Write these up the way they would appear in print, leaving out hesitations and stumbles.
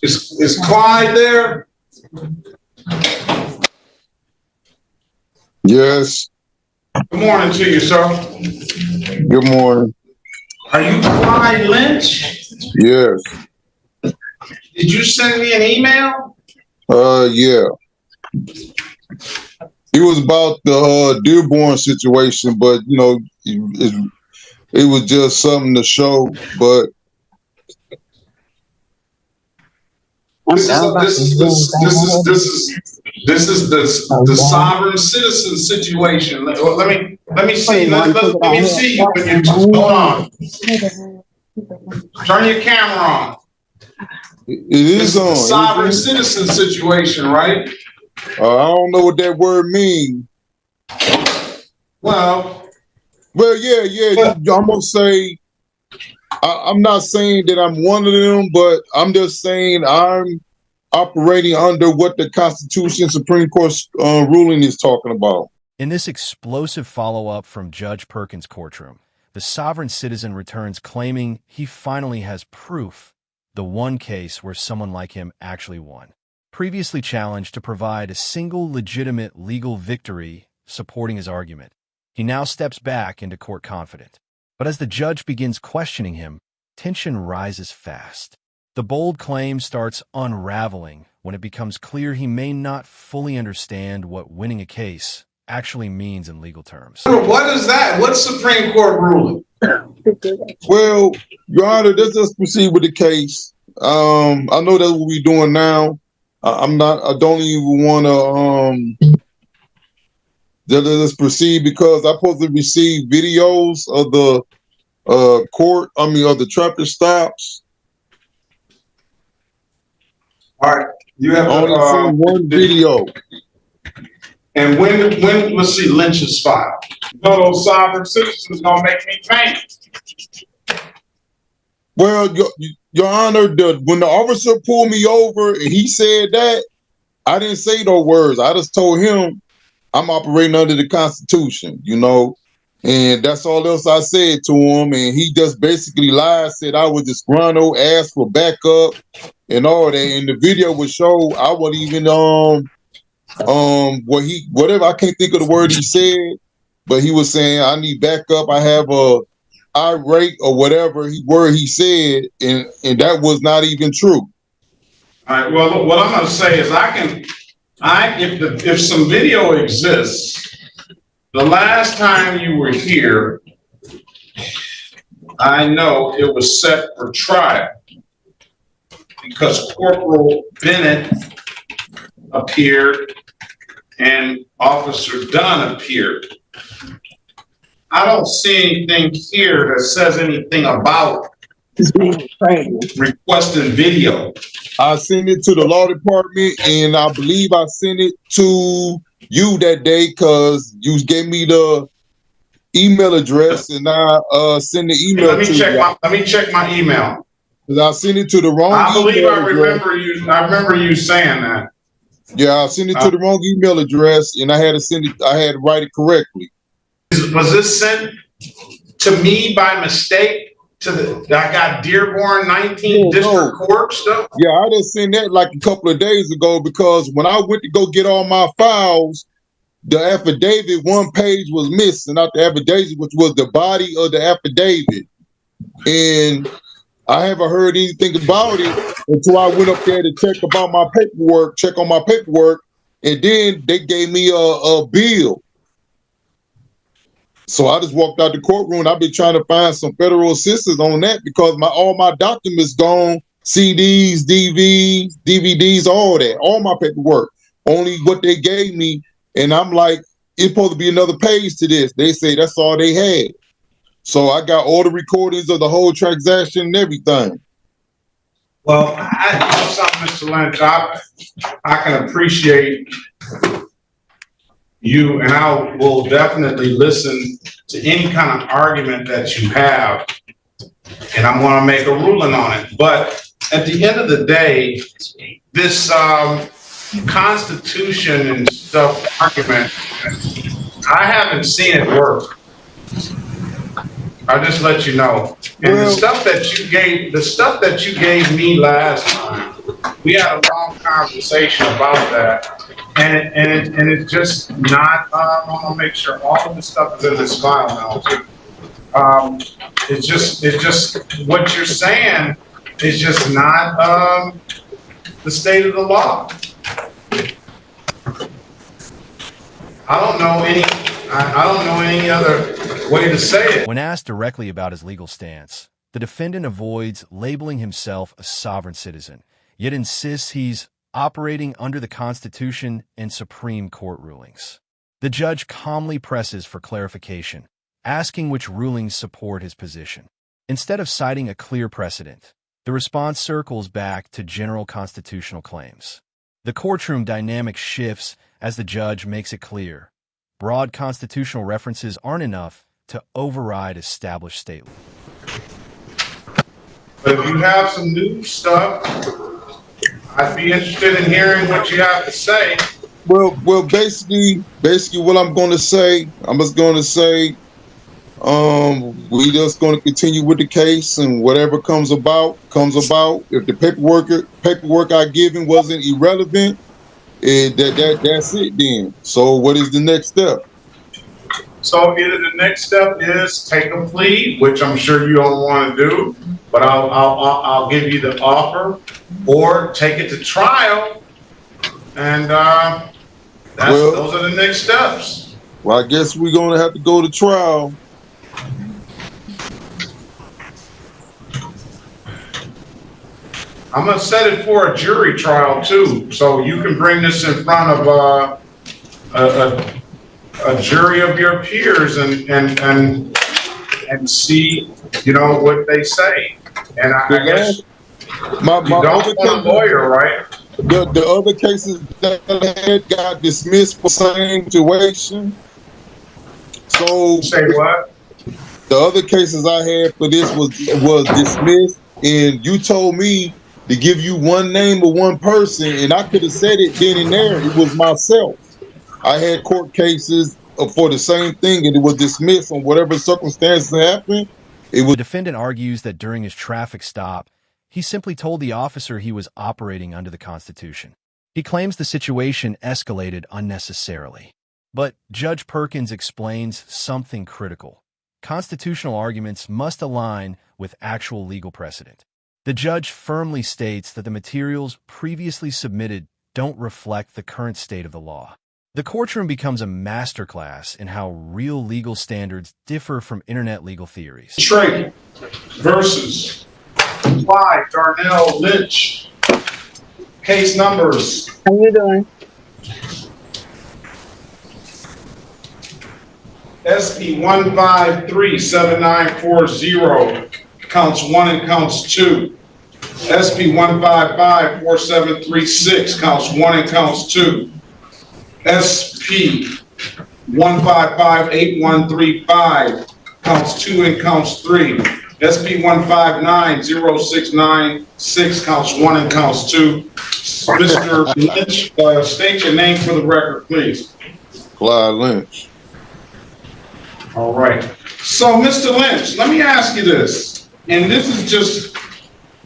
Is Clyde there? Yes. Good morning to you, sir. Good morning. Are you Clyde Lynch? Yes. Did you send me an email? Yeah. It was about the Dearborn situation, but you know, it was just something to show. But this is the sovereign citizen situation. Let me see. Let me see you when you hold on. Turn your camera on. It is on. Sovereign citizen situation, right? I don't know what that word means. Well, yeah. I'm gonna say I'm not saying that I'm one of them, but I'm just saying I'm operating under what the Constitution Supreme Court ruling is talking about. In this explosive follow-up from Judge Perkins' courtroom, the sovereign citizen returns claiming he finally has proof, the one case where someone like him actually won. Previously challenged to provide a single legitimate legal victory supporting his argument, he now steps back into court confident. But as the judge begins questioning him, tension rises fast. The bold claim starts unraveling when it becomes clear he may not fully understand what winning a case actually means in legal terms. What is that? What's Supreme Court ruling? Well, Your Honor, let's just proceed with the case. I know that's what we're doing now. I don't even want to let's proceed because I'm supposed to receive videos of the of the traffic stops. All right, you have only one video. And when let's see Lynch's file. No, those sovereign citizens gonna make me faint. Well, Your Honor, when the officer pulled me over and he said that, I didn't say those words. I just told him I'm operating under the Constitution, you know, and that's all else I said to him. And he just basically lied, said I was disgruntled, asked for backup and all that. And the video would show I wasn't even whatever, I can't think of the word he said, but he was saying I need backup. I have a irate or whatever word he said, and that was not even true. All right. Well, what I'm going to say is if some video exists, the last time you were here, I know it was set for trial because Corporal Bennett appeared and Officer Dunn appeared. I don't see anything here that says anything about requesting video. I sent it to the law department, and I believe I sent it to you that day because you gave me the email address, and I sent the email. Let me check my email. Because I sent it to the wrong. I believe I remember you. I remember you saying that. Yeah, I sent it to the wrong email address, and I had to send it. I had to write it correctly. Was this sent to me by mistake? I got Dearborn 19 District Court stuff? Yeah, I just sent that like a couple of days ago because when I went to go get all my files, the affidavit, one page was missing out the affidavit, which was the body of the affidavit. And I haven't heard anything about it until I went up there to check on my paperwork, and then they gave me a bill. So I just walked out the courtroom. I've been trying to find some federal assistance on that because all my documents gone, CDs, DVDs, all that, all my paperwork. Only what they gave me, and I'm like, it's supposed to be another page to this. They say that's all they had. So I got all the recordings of the whole transaction and everything. Well, I know something, Mr. Lynch. I can appreciate you, and I will definitely listen to any kind of argument that you have, and I'm going to make a ruling on it. But at the end of the day, this Constitution and stuff argument, I haven't seen it work. I'll just let you know. And Well, the stuff that you gave me last time, we had a long conversation about that. And it's just not, I want to make sure all of the stuff is in this file now too. It's just, what you're saying is just not, the state of the law. I don't know any other way to say it. When asked directly about his legal stance, the defendant avoids labeling himself a sovereign citizen, yet insists he's operating under the Constitution and Supreme Court rulings. The judge calmly presses for clarification, asking which rulings support his position. Instead of citing a clear precedent, the response circles back to general constitutional claims. The courtroom dynamic shifts as the judge makes it clear broad constitutional references aren't enough to override established state law. But if you have some new stuff, I'd be interested in hearing what you have to say. well, basically, what I'm going to say, we just going to continue with the case, and whatever comes about. If the paperwork I given wasn't irrelevant, that's it then. So what is the next step? So either the next step is take a plea, which I'm sure you don't want to do, but I'll give you the offer, or take it to trial, and those are the next steps. Well, I guess we're going to have to go to trial. I'm gonna set it for a jury trial too, so you can bring this in front of a jury of your peers and see, what they say. And I guess you don't want a lawyer, right? The other cases that I had got dismissed for the same situation. So Say what? the other cases I had for this was dismissed, and you told me to give you one name of one person, and I could have said it then and there. It was myself. I had court cases for the same thing, and it was dismissed on whatever circumstances happened. The defendant argues that during his traffic stop, he simply told the officer he was operating under the Constitution. He claims the situation escalated unnecessarily. But Judge Perkins explains something critical. Constitutional arguments must align with actual legal precedent. The judge firmly states that the materials previously submitted don't reflect the current state of the law. The courtroom becomes a masterclass in how real legal standards differ from internet legal theories. Trey versus Clyde Darnell Lynch. Case numbers. How you doing? SP 1537940, counts 1 and counts 2. SP 1554736, counts 1 and counts 2. SP 1558135, counts 2 and counts 3. SP 1590696, counts 1 and counts 2. Mr. Lynch, state your name for the record, please. Clyde Lynch. All right. So, Mr. Lynch, let me ask you this, and this is just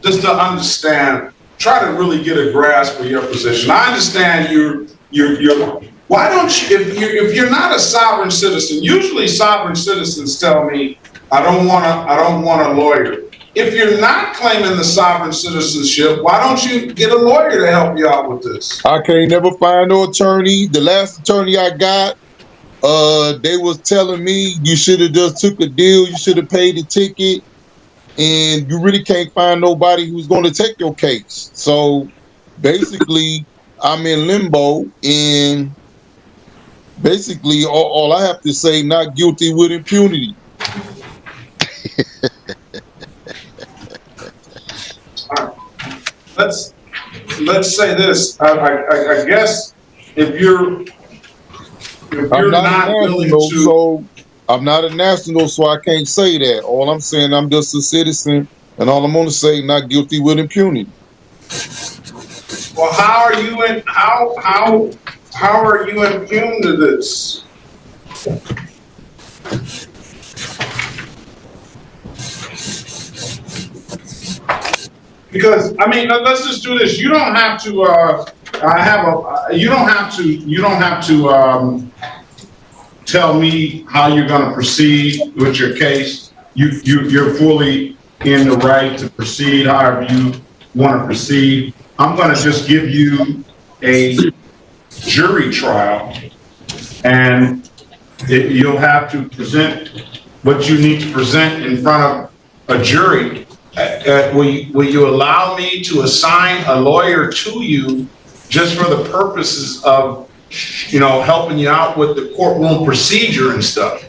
to understand, try to really get a grasp of your position. I understand you're why don't you, if you're not a sovereign citizen, usually sovereign citizens tell me, I don't want a lawyer. If you're not claiming the sovereign citizenship, why don't you get a lawyer to help you out with this? I can't never find no attorney. The last attorney I got, they was telling me you should have just took a deal, you should have paid the ticket, and you really can't find nobody who's going to take your case. So basically, I'm in limbo, and basically all I have to say, not guilty with impunity. Let's say this. I guess if you're not willing to, so I'm not a national, so I can't say that. All I'm saying, I'm just a citizen, and all I'm going to say, not guilty with impunity. Well, how are you immune to this? Because, I mean, let's just do this. You don't have to, you don't have to tell me how you're gonna proceed with your case. You're fully in the right to proceed however you wanna proceed. I'm gonna just give you a jury trial, and you'll have to present what you need to present in front of a jury. Will you allow me to assign a lawyer to you just for the purposes of, helping you out with the courtroom procedure and stuff?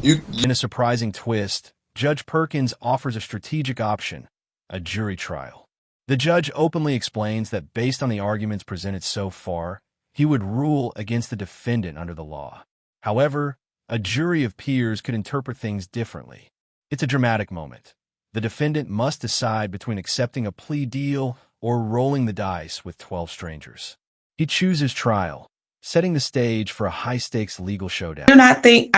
In a surprising twist, Judge Perkins offers a strategic option, a jury trial. The judge openly explains that based on the arguments presented so far, he would rule against the defendant under the law. However, a jury of peers could interpret things differently. It's a dramatic moment. The defendant must decide between accepting a plea deal or rolling the dice with 12 strangers. He chooses trial, setting the stage for a high-stakes legal showdown. I think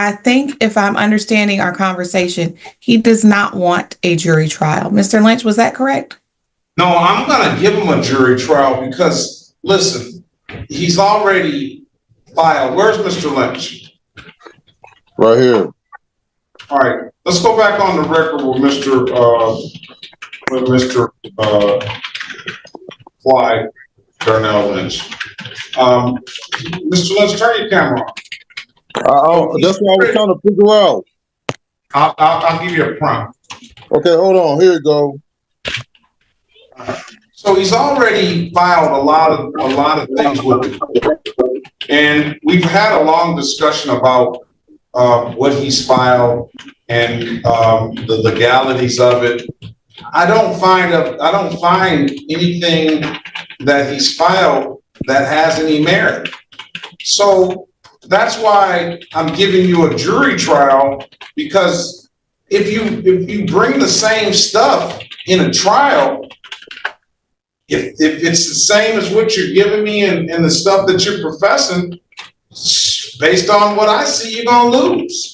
if I'm understanding our conversation, he does not want a jury trial. Mr. Lynch, was that correct? No, I'm gonna give him a jury trial because, listen, he's already filed. Where's Mr. Lynch? Right here. All right, let's go back on the record with Mr. Clyde Darnell Lynch. Mr. Lynch, turn your camera on. That's what I was trying to figure out. I'll give you a prompt. Okay, hold on. Here you go. So he's already filed a lot of things with the court, and we've had a long discussion about what he's filed and the legalities of it. I don't find anything that he's filed that has any merit. So that's why I'm giving you a jury trial, because if you bring the same stuff in a trial, if it's the same as what you're giving me and the stuff that you're professing, based on what I see, you're gonna lose.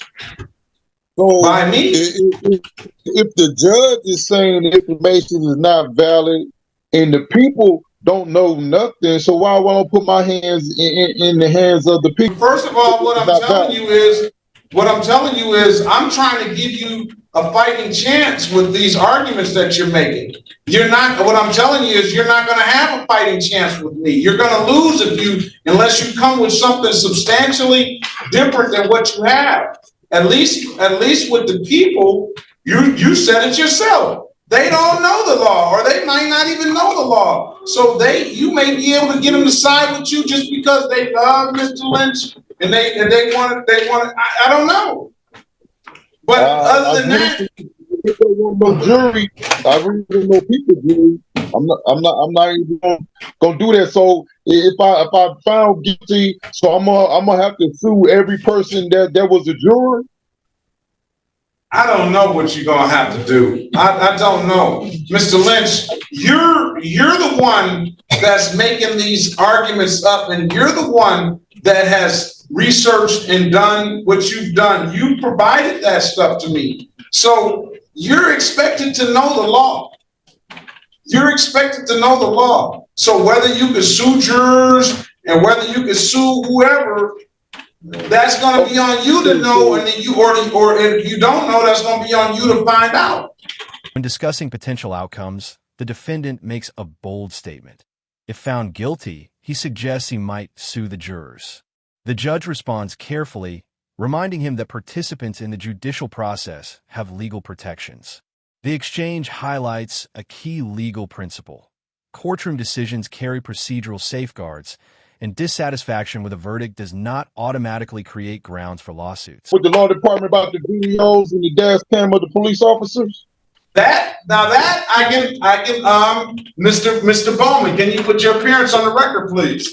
So by me. If the judge is saying the information is not valid and the people don't know nothing, so why would I put my hands in the hands of the people? First of all, what I'm telling you is I'm trying to give you a fighting chance with these arguments that you're making. What I'm telling you is you're not going to have a fighting chance with me. You're going to lose unless you come with something substantially different than what you have. At least with the people, you said it yourself. They don't know the law, or they might not even know the law. So you may be able to get them to side with you just because they love Mr. Lynch and they want it. I don't know. But other than that, no jury. I really don't know people jury. I'm not even gonna do that. So if I found guilty, so I'm gonna have to sue every person that was a juror. I don't know what you're gonna have to do. I don't know, Mr. Lynch. You're the one that's making these arguments up, and you're the one that has researched and done what you've done. You provided that stuff to me, so you're expected to know the law. You're expected to know the law. So whether you can sue jurors and whether you can sue whoever, that's going to be on you to know, and then or if you don't know, that's going to be on you to find out. When discussing potential outcomes, the defendant makes a bold statement. If found guilty, he suggests he might sue the jurors. The judge responds carefully, reminding him that participants in the judicial process have legal protections. The exchange highlights a key legal principle. Courtroom decisions carry procedural safeguards, and dissatisfaction with a verdict does not automatically create grounds for lawsuits. With the law department about the videos and the dash cam of the police officers? That I can Mr. Bowman, can you put your appearance on the record, please?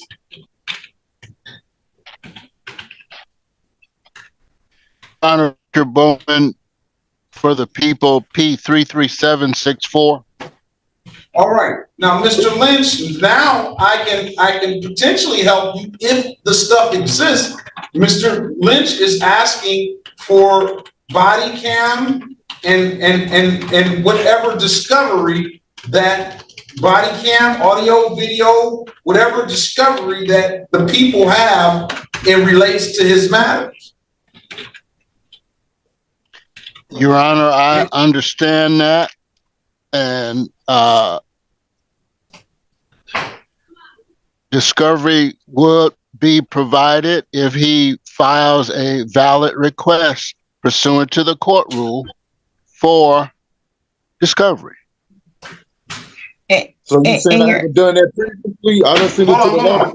Honor, Mr. Bowman, for the people, P33764. All right. Now, Mr. Lynch, now I can potentially help you if the stuff exists. Mr. Lynch is asking for body cam and whatever discovery that body cam, audio, video, whatever discovery that the people have, it relates to his matters. Your Honor, I understand that. And discovery would be provided if he files a valid request pursuant to the court rule for discovery. So you saying I haven't done that previously? I don't send it to the law.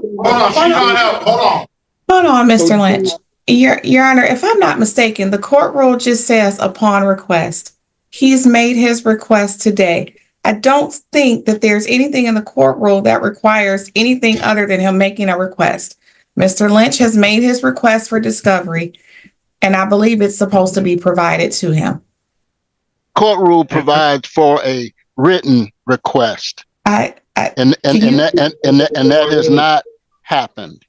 Hold on, Mr. Lynch. Your Honor, if I'm not mistaken, the court rule just says upon request. He's made his request today. I don't think that there's anything in the court rule that requires anything other than him making a request. Mr. Lynch has made his request for discovery, and I believe it's supposed to be provided to him. Court rule provides for a written request, and that has not happened.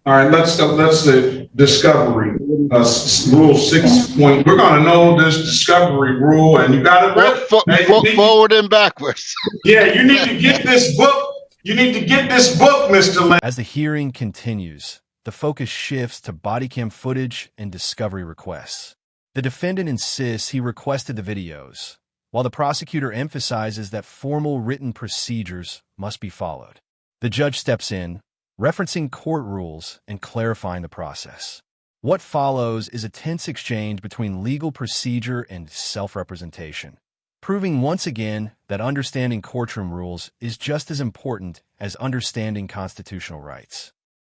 All right, let's the discovery rule 6 point. We're gonna know this discovery rule, and you got it Forward and backwards. Yeah, you need to get this book. You need to get this book, Mr. Lynch. As the hearing continues, the focus shifts to body cam footage and discovery requests. The defendant insists he requested the videos, while the prosecutor emphasizes that formal written procedures must be followed. The judge steps in, referencing court rules and clarifying the process. What follows is a tense exchange between legal procedure and self-representation, proving once again that understanding courtroom rules is just as important as understanding constitutional rights.